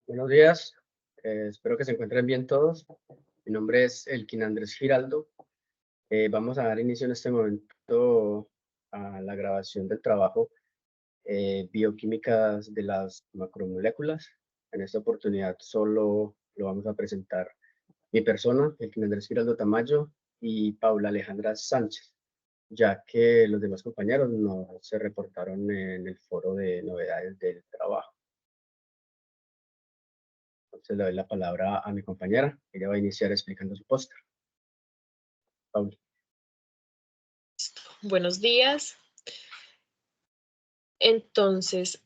Buenos días, espero que se encuentren bien todos. Mi nombre es Elkin Andrés Giraldo. Vamos a dar inicio en este momento a la grabación del trabajo Bioquímicas de las macromoléculas. En esta oportunidad solo lo vamos a presentar mi persona, Elkin Andrés Giraldo Tamayo, y Paula Alejandra Sánchez, ya que los demás compañeros no se reportaron en el foro de novedades del trabajo. Entonces le doy la palabra a mi compañera. Ella va a iniciar explicando su póster. Paula. Buenos días. Entonces,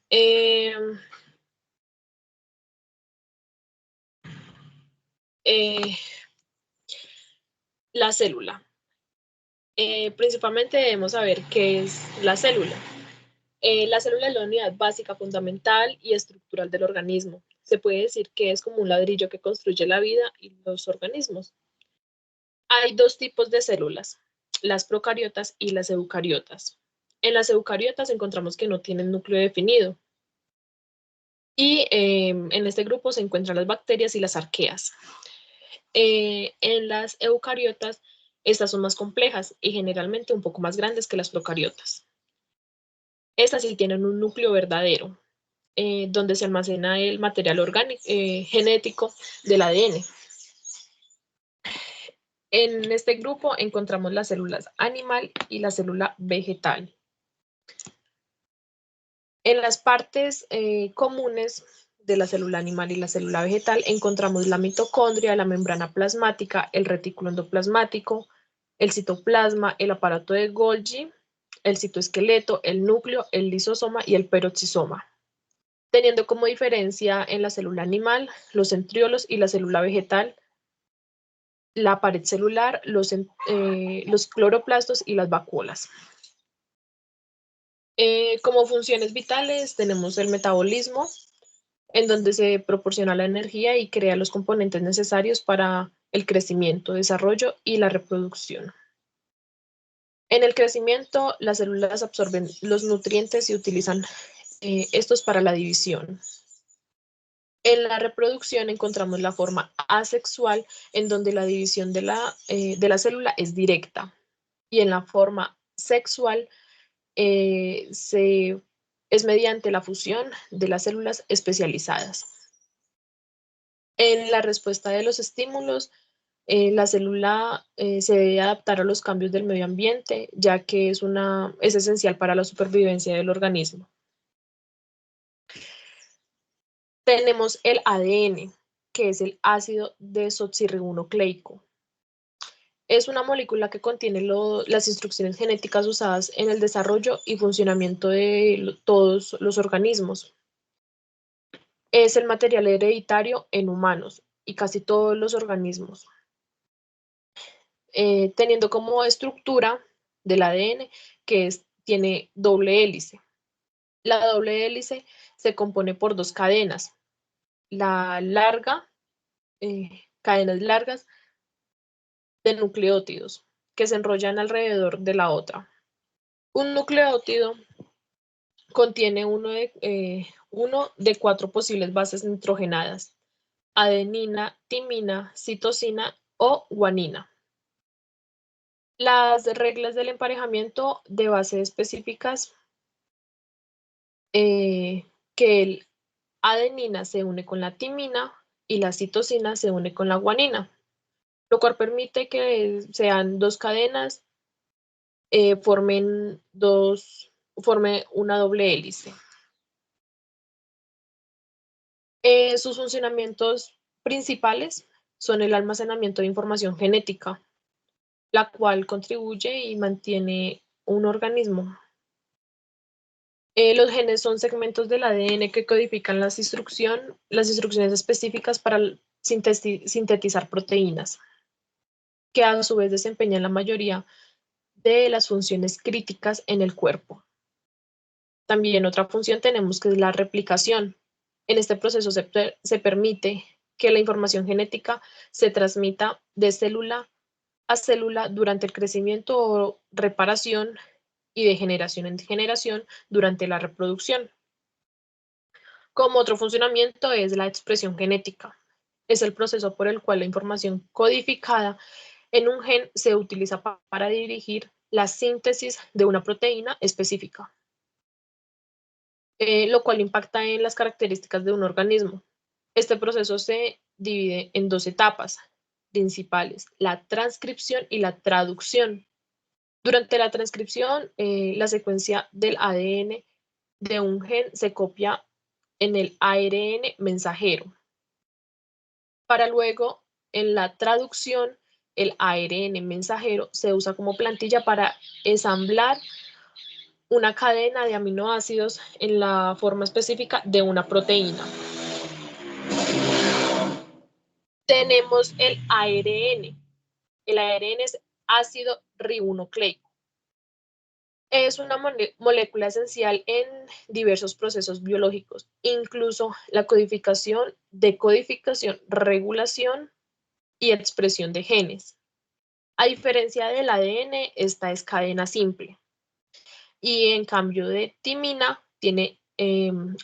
la célula. Principalmente debemos saber qué es la célula. La célula es la unidad básica, fundamental y estructural del organismo. Se puede decir que es como un ladrillo que construye la vida y los organismos. Hay dos tipos de células, las procariotas y las eucariotas. En las eucariotas encontramos que no tienen núcleo definido. Y en este grupo se encuentran las bacterias y las arqueas. En las eucariotas, estas son más complejas y generalmente un poco más grandes que las procariotas. Estas sí tienen un núcleo verdadero, donde se almacena el material orgánico, genético del ADN. En este grupo encontramos las células animal y la célula vegetal. En las partes comunes de la célula animal y la célula vegetal encontramos la mitocondria, la membrana plasmática, el retículo endoplasmático, el citoplasma, el aparato de Golgi, el citoesqueleto, el núcleo, el lisosoma y el peroxisoma. Teniendo como diferencia en la célula animal los centriolos y la célula vegetal, la pared celular, los cloroplastos y las vacuolas. Como funciones vitales tenemos el metabolismo, en donde se proporciona la energía y crea los componentes necesarios para el crecimiento, desarrollo y la reproducción. En el crecimiento, las células absorben los nutrientes y utilizan estos para la división. En la reproducción encontramos la forma asexual, en donde la división de la célula es directa, y en la forma sexual es mediante la fusión de las células especializadas. En la respuesta de los estímulos, la célula se debe adaptar a los cambios del medio ambiente, ya que es esencial para la supervivencia del organismo. Tenemos el ADN, que es el ácido desoxirribonucleico. Es una molécula que contiene las instrucciones genéticas usadas en el desarrollo y funcionamiento de todos los organismos. Es el material hereditario en humanos y casi todos los organismos, teniendo como estructura del ADN que tiene doble hélice. La doble hélice se compone por dos cadenas, cadenas largas de nucleótidos que se enrollan alrededor de la otra. Un nucleótido contiene uno de 4 posibles bases nitrogenadas: adenina, timina, citosina o guanina. Las reglas del emparejamiento de bases específicas, que el adenina se une con la timina y la citosina se une con la guanina, lo cual permite que sean dos cadenas, forme una doble hélice. Sus funcionamientos principales son el almacenamiento de información genética, la cual contribuye y mantiene un organismo. Los genes son segmentos del ADN que codifican las instrucciones específicas para sintetizar proteínas, que a su vez desempeñan la mayoría de las funciones críticas en el cuerpo. También otra función tenemos que es la replicación. En este proceso se permite que la información genética se transmita de célula a célula durante el crecimiento o reparación, y de generación en generación durante la reproducción. Como otro funcionamiento es la expresión genética. Es el proceso por el cual la información codificada en un gen se utiliza para dirigir la síntesis de una proteína específica, lo cual impacta en las características de un organismo. Este proceso se divide en dos etapas principales, la transcripción y la traducción. Durante la transcripción, la secuencia del ADN de un gen se copia en el ARN mensajero. Para luego, en la traducción, el ARN mensajero se usa como plantilla para ensamblar una cadena de aminoácidos en la forma específica de una proteína. Tenemos el ARN. El ARN es ácido ribonucleico. Es una molécula esencial en diversos procesos biológicos, incluso la codificación, decodificación, regulación y expresión de genes. A diferencia del ADN, esta es cadena simple. Y en cambio de timina, tiene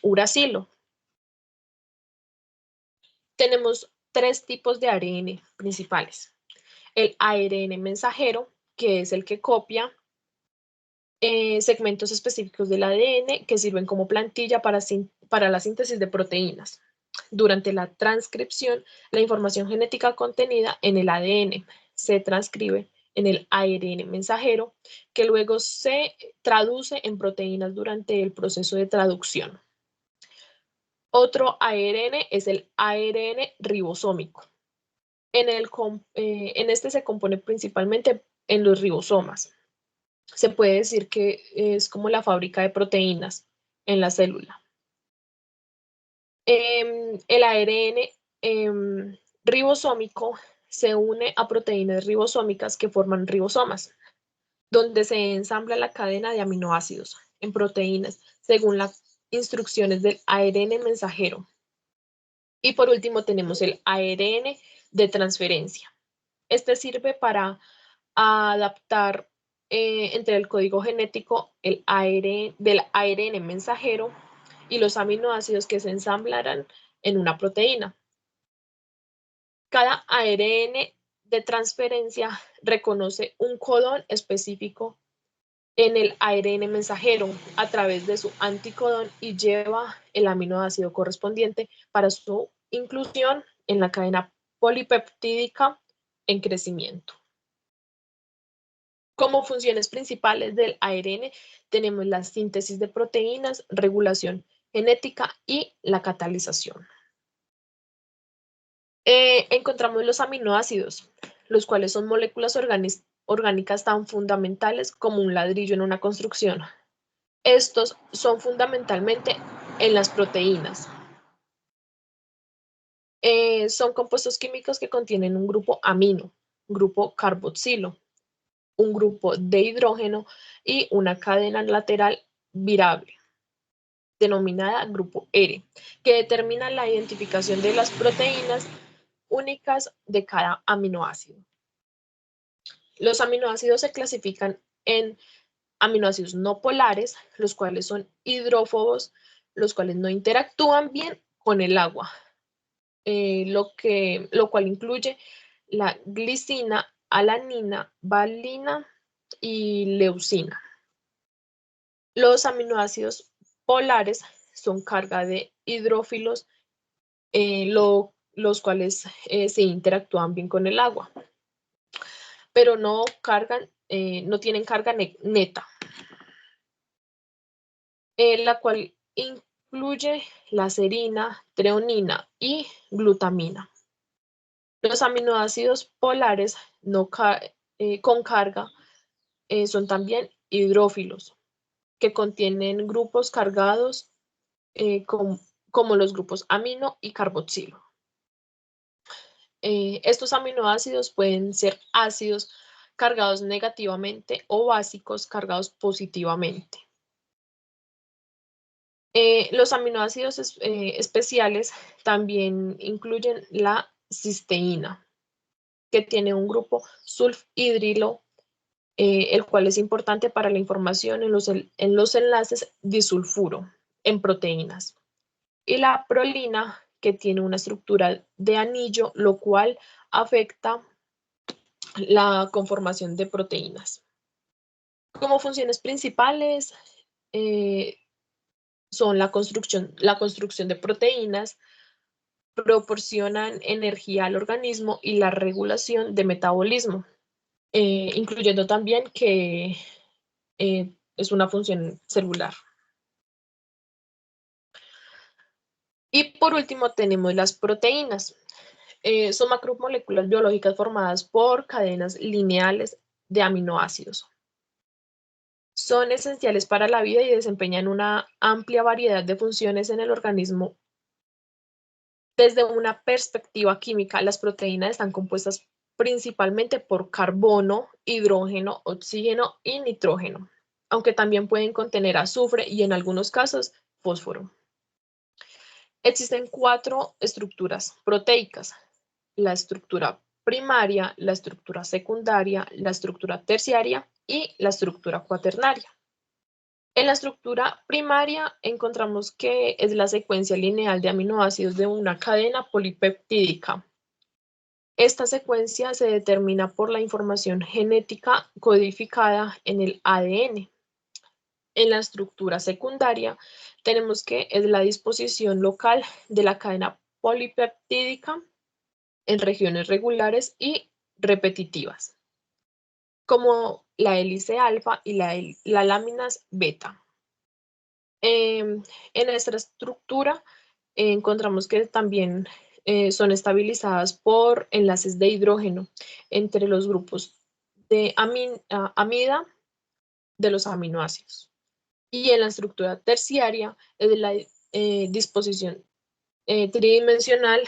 uracilo. Tenemos tres tipos de ARN principales. El ARN mensajero, que es el que copia segmentos específicos del ADN que sirven como plantilla para la síntesis de proteínas. Durante la transcripción, la información genética contenida en el ADN se transcribe en el ARN mensajero, que luego se traduce en proteínas durante el proceso de traducción. Otro ARN es el ARN ribosómico. En este se compone principalmente en los ribosomas. Se puede decir que es como la fábrica de proteínas en la célula. El ARN ribosómico se une a proteínas ribosómicas que forman ribosomas, donde se ensambla la cadena de aminoácidos en proteínas según las instrucciones del ARN mensajero. Y por último tenemos el ARN de transferencia. Este sirve para adaptar entre el código genético del ARN mensajero y los aminoácidos que se ensamblarán en una proteína. Cada ARN de transferencia reconoce un codón específico en el ARN mensajero a través de su anticodón y lleva el aminoácido correspondiente para su inclusión en la cadena polipeptídica en crecimiento. Como funciones principales del ARN tenemos la síntesis de proteínas, regulación genética y la catalización. Encontramos los aminoácidos, los cuales son moléculas orgánicas tan fundamentales como un ladrillo en una construcción. Estos son fundamentalmente en las proteínas. Son compuestos químicos que contienen un grupo amino, un grupo carboxilo, un grupo de hidrógeno y una cadena lateral virable, denominada grupo R, que determina la identificación de las proteínas únicas de cada aminoácido. Los aminoácidos se clasifican en aminoácidos no polares, los cuales son hidrófobos, los cuales no interactúan bien con el agua, lo cual incluye la glicina, alanina, valina y leucina. Los aminoácidos polares son carga de hidrófilos, los cuales se interactúan bien con el agua, pero no tienen carga neta, la cual incluye la serina, treonina y glutamina. Los aminoácidos polares con carga son también hidrófilos, que contienen grupos cargados como los grupos amino y carboxilo. Estos aminoácidos pueden ser ácidos cargados negativamente o básicos cargados positivamente. Los aminoácidos especiales también incluyen la cisteína, que tiene un grupo sulfhidrilo, el cual es importante para la información en los enlaces disulfuro en proteínas. y la prolina, que tiene una estructura de anillo, lo cual afecta la conformación de proteínas. Como funciones principales son la construcción de proteínas, proporcionan energía al organismo y la regulación de metabolismo, incluyendo también que es una función celular. Y por último tenemos las proteínas. Son macromoléculas biológicas formadas por cadenas lineales de aminoácidos. Son esenciales para la vida y desempeñan una amplia variedad de funciones en el organismo. Desde una perspectiva química, las proteínas están compuestas principalmente por carbono, hidrógeno, oxígeno y nitrógeno, aunque también pueden contener azufre y en algunos casos fósforo. Existen 4 estructuras proteicas: la estructura primaria, la estructura secundaria, la estructura terciaria y la estructura cuaternaria. En la estructura primaria encontramos que es la secuencia lineal de aminoácidos de una cadena polipeptídica. Esta secuencia se determina por la información genética codificada en el ADN. En la estructura secundaria tenemos que es la disposición local de la cadena polipeptídica en regiones regulares y repetitivas, como la hélice alfa y las láminas beta. En esta estructura encontramos que también son estabilizadas por enlaces de hidrógeno entre los grupos de amida de los aminoácidos. Y en la estructura terciaria es de la disposición tridimensional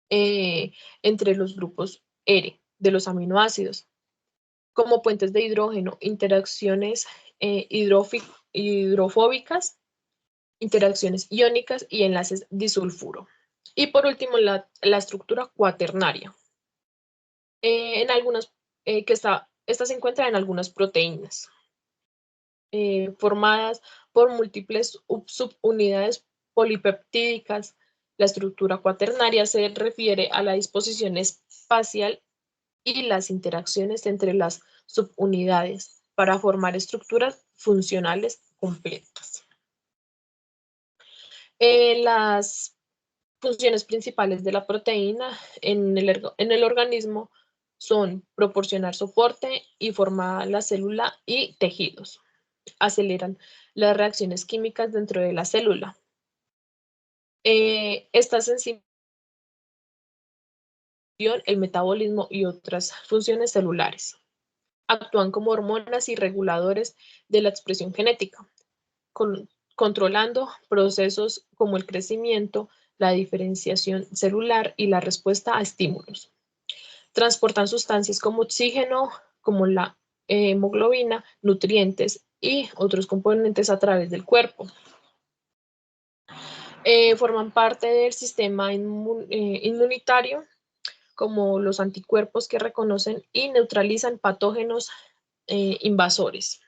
entre los grupos R de los aminoácidos, como puentes de hidrógeno, interacciones hidrofóbicas, interacciones iónicas y enlaces disulfuro. Y por último, la estructura cuaternaria, esta se encuentra en algunas proteínas, formadas por múltiples subunidades polipeptídicas. La estructura cuaternaria se refiere a la disposición espacial y las interacciones entre las subunidades para formar estructuras funcionales completas. Las funciones principales de la proteína en el organismo son proporcionar soporte y formar la célula y tejidos. Aceleran las reacciones químicas dentro de la célula. Estas enzimas, el metabolismo y otras funciones celulares. Actúan como hormonas y reguladores de la expresión genética, controlando procesos como el crecimiento, la diferenciación celular y la respuesta a estímulos. Transportan sustancias como oxígeno, como la hemoglobina, nutrientes y otros componentes a través del cuerpo. Forman parte del sistema inmunitario, como los anticuerpos que reconocen y neutralizan patógenos invasores.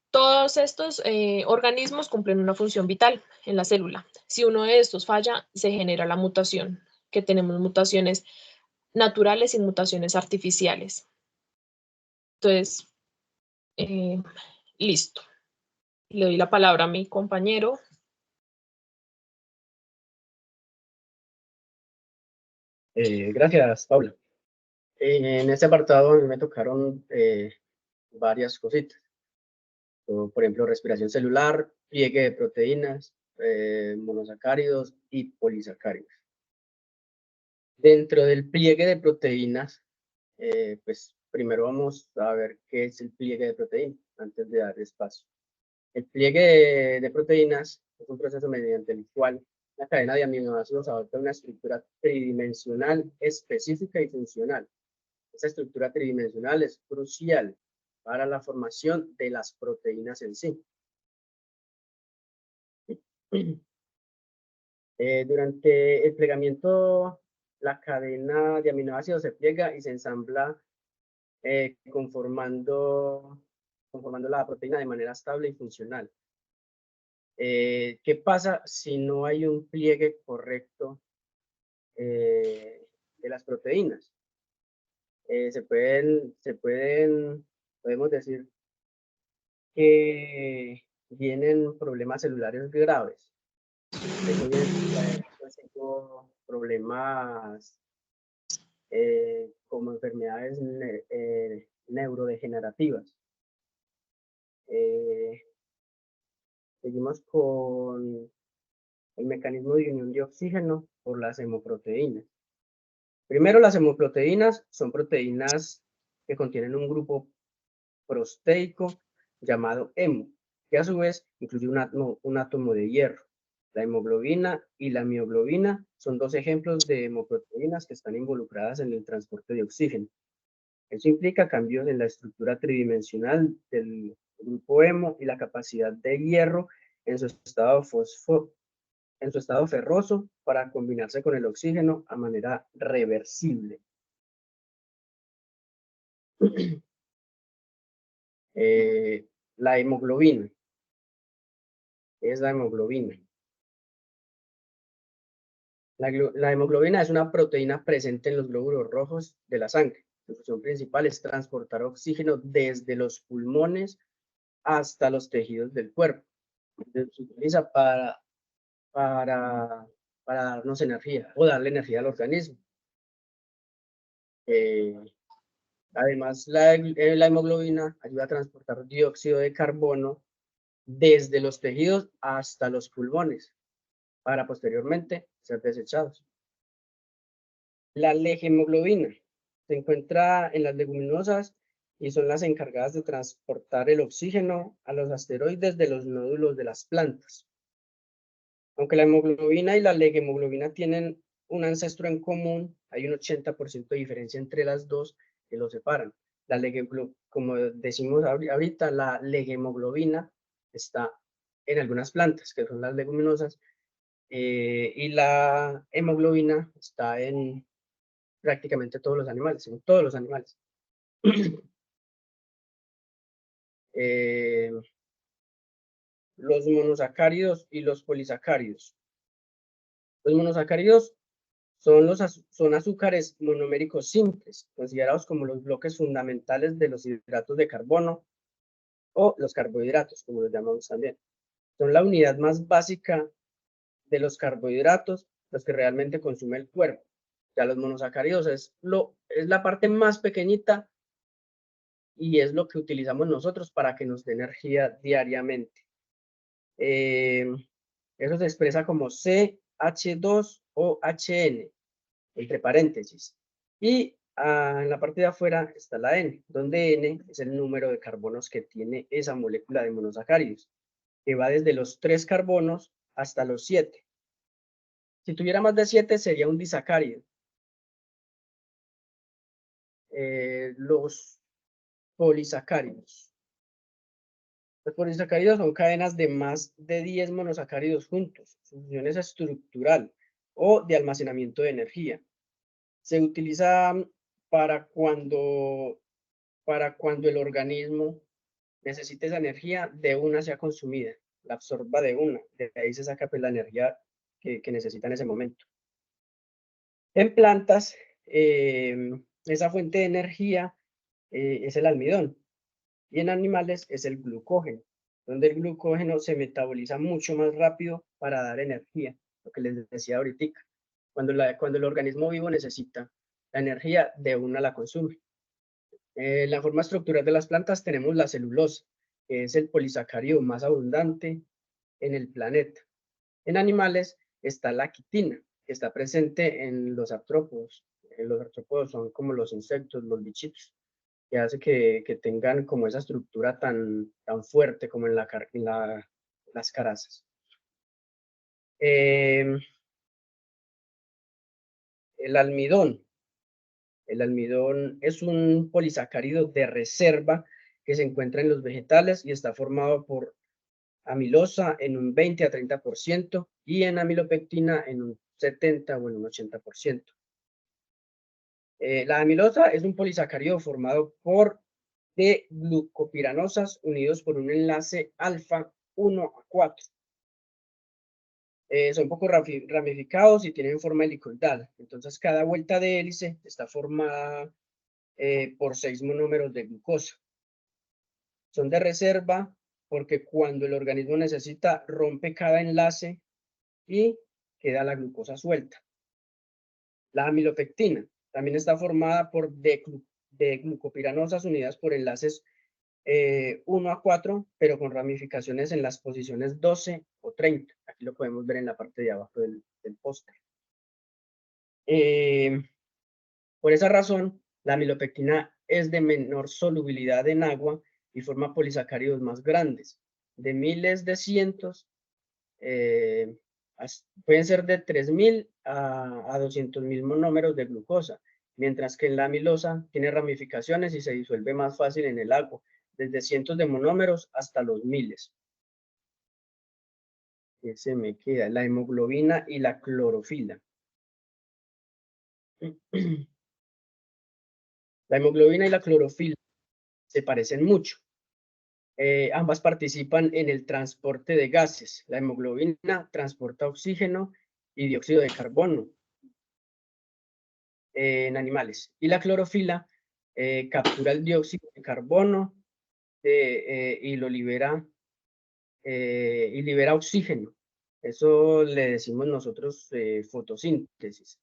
Todos estos organismos cumplen una función vital en la célula. Si uno de estos falla, se genera la mutación, que tenemos mutaciones naturales y mutaciones artificiales. Entonces, listo. Le doy la palabra a mi compañero. Gracias, Paula. En este apartado a mí me tocaron varias cositas. Por ejemplo, respiración celular, pliegue de proteínas, monosacáridos y polisacáridos. Dentro del pliegue de proteínas, pues primero vamos a ver qué es el pliegue de proteínas antes de dar espacio. El pliegue de proteínas es un proceso mediante el cual la cadena de aminoácidos adopta una estructura tridimensional específica y funcional. Esa estructura tridimensional es crucial para la formación de las proteínas en sí. Durante el plegamiento, la cadena de aminoácidos se pliega y se ensambla conformando conformando la proteína de manera estable y funcional. ¿Qué pasa si no hay un pliegue correcto de las proteínas? Podemos decir que vienen problemas celulares graves. Eso viene siendo problemas como enfermedades neurodegenerativas. Seguimos con el mecanismo de unión de oxígeno por las hemoproteínas. Primero, las hemoproteínas son proteínas que contienen un grupo prosteico llamado hemo, que a su vez incluye un átomo de hierro. La hemoglobina y la mioglobina son dos ejemplos de hemoproteínas que están involucradas en el transporte de oxígeno. Eso implica cambios en la estructura tridimensional del grupo hemo y la capacidad de hierro en su estado ferroso para combinarse con el oxígeno a manera reversible. La hemoglobina. ¿Qué es la hemoglobina? La hemoglobina es una proteína presente en los glóbulos rojos de la sangre. Su función principal es transportar oxígeno desde los pulmones hasta los tejidos del cuerpo. Se utiliza para darnos energía o darle energía al organismo. Además, la hemoglobina ayuda a transportar dióxido de carbono desde los tejidos hasta los pulmones para posteriormente ser desechados. La legemoglobina se encuentra en las leguminosas y son las encargadas de transportar el oxígeno a los asteroides de los nódulos de las plantas. Aunque la hemoglobina y la legemoglobina tienen un ancestro en común, hay un 80% de diferencia entre las dos que los separan. Como decimos ahorita, la legemoglobina está en algunas plantas, que son las leguminosas, y la hemoglobina está en prácticamente todos los animales, en todos los animales. Los monosacáridos y los polisacáridos. Los monosacáridos son azúcares monoméricos simples, considerados como los bloques fundamentales de los hidratos de carbono o los carbohidratos, como los llamamos también. Son la unidad más básica de los carbohidratos, los que realmente consume el cuerpo. Ya los monosacáridos es la parte más pequeñita y es lo que utilizamos nosotros para que nos dé energía diariamente. Eso se expresa como CH2 o HN, entre paréntesis. Y en la parte de afuera está la N, donde N es el número de carbonos que tiene esa molécula de monosacáridos, que va desde los 3 carbonos hasta los 7. Si tuviera más de 7 sería un disacárido. Los polisacáridos. Los polisacáridos son cadenas de más de 10 monosacáridos juntos. Su función es estructural o de almacenamiento de energía. Se utiliza para cuando el organismo necesite esa energía, de una sea consumida, la absorba de una. De ahí se saca pues, la energía que necesita en ese momento. En plantas, esa fuente de energía es el almidón. Y en animales es el glucógeno, donde el glucógeno se metaboliza mucho más rápido para dar energía, lo que les decía ahorita. Cuando el organismo vivo necesita la energía, de una la consume. En la forma estructural de las plantas tenemos la celulosa, que es el polisacárido más abundante en el planeta. En animales está la quitina, que está presente en los artrópodos. Los artrópodos son como los insectos, los bichitos, que hace que tengan como esa estructura tan fuerte como en las carazas. El almidón. El almidón es un polisacárido de reserva que se encuentra en los vegetales y está formado por amilosa en un 20 a 30% y en amilopectina en un 70 o en un 80%. La amilosa es un polisacárido formado por de glucopiranosas unidos por un enlace alfa 1 a 4. Son poco ramificados y tienen forma helicoidal. Entonces, cada vuelta de hélice está formada por 6 monómeros de glucosa. Son de reserva porque cuando el organismo necesita, rompe cada enlace y queda la glucosa suelta. La amilopectina también está formada por glucopiranosas unidas por enlaces 1 a 4, pero con ramificaciones en las posiciones 12 o 30. Aquí lo podemos ver en la parte de abajo del póster. Por esa razón, la amilopectina es de menor solubilidad en agua y forma polisacáridos más grandes, de miles de cientos, pueden ser de 3.000 a 200.000 monómeros de glucosa, mientras que en la amilosa tiene ramificaciones y se disuelve más fácil en el agua, desde cientos de monómeros hasta los miles. Ese me queda, la hemoglobina y la clorofila. La hemoglobina y la clorofila se parecen mucho. Ambas participan en el transporte de gases. La hemoglobina transporta oxígeno y dióxido de carbono en animales. Y la clorofila captura el dióxido de carbono y lo libera, y libera oxígeno. Eso le decimos nosotros fotosíntesis.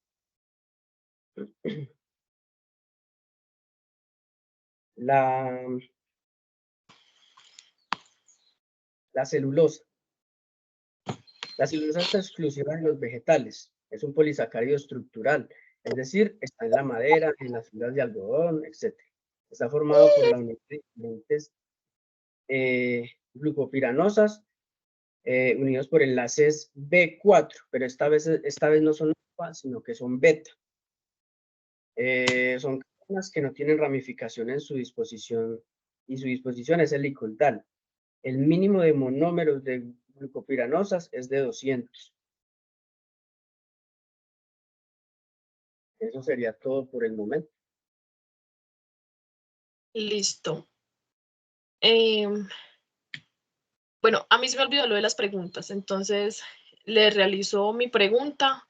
La celulosa. La celulosa es exclusiva de los vegetales. Es un polisacárido estructural, es decir, está en la madera, en las fibras de algodón, etc. Está formado por la unión de diferentes glucopiranosas unidos por enlaces B4, pero esta vez no son alfa, sino que son beta. Son cadenas que no tienen ramificación en su disposición y su disposición es helicoidal. El mínimo de monómeros de glucopiranosas es de 200. Eso sería todo por el momento. Listo. Bueno, a mí se me olvidó lo de las preguntas, entonces le realizo mi pregunta.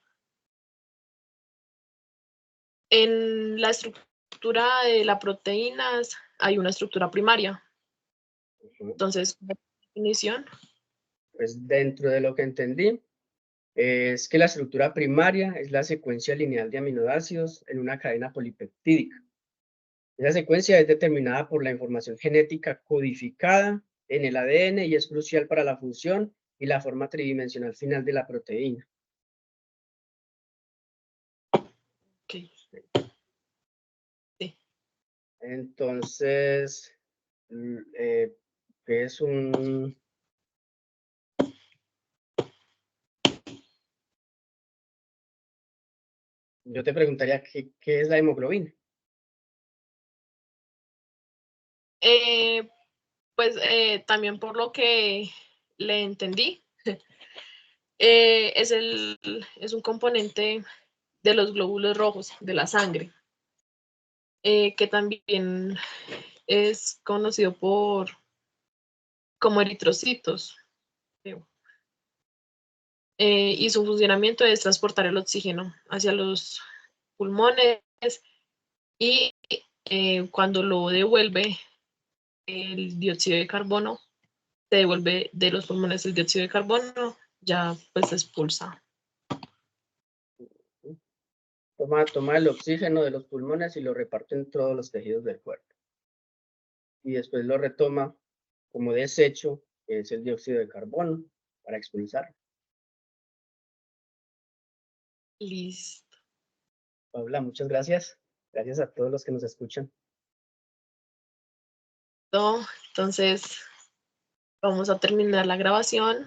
En la estructura de las proteínas hay una estructura primaria. Entonces, definición. Pues dentro de lo que entendí, es que la estructura primaria es la secuencia lineal de aminoácidos en una cadena polipeptídica. Esa secuencia es determinada por la información genética codificada en el ADN y es crucial para la función y la forma tridimensional final de la proteína. Okay. Sí. Entonces, es un... Yo te preguntaría, ¿qué es la hemoglobina? Pues también por lo que le entendí, es un componente de los glóbulos rojos de la sangre, que también es conocido como eritrocitos. Y su funcionamiento es transportar el oxígeno hacia los pulmones y cuando lo devuelve el dióxido de carbono, se devuelve de los pulmones el dióxido de carbono, ya pues se expulsa. Toma el oxígeno de los pulmones y lo reparte en todos los tejidos del cuerpo. Y después lo retoma como desecho, que es el dióxido de carbono, para expulsarlo. Listo. Paula, muchas gracias. Gracias a todos los que nos escuchan. Entonces, vamos a terminar la grabación.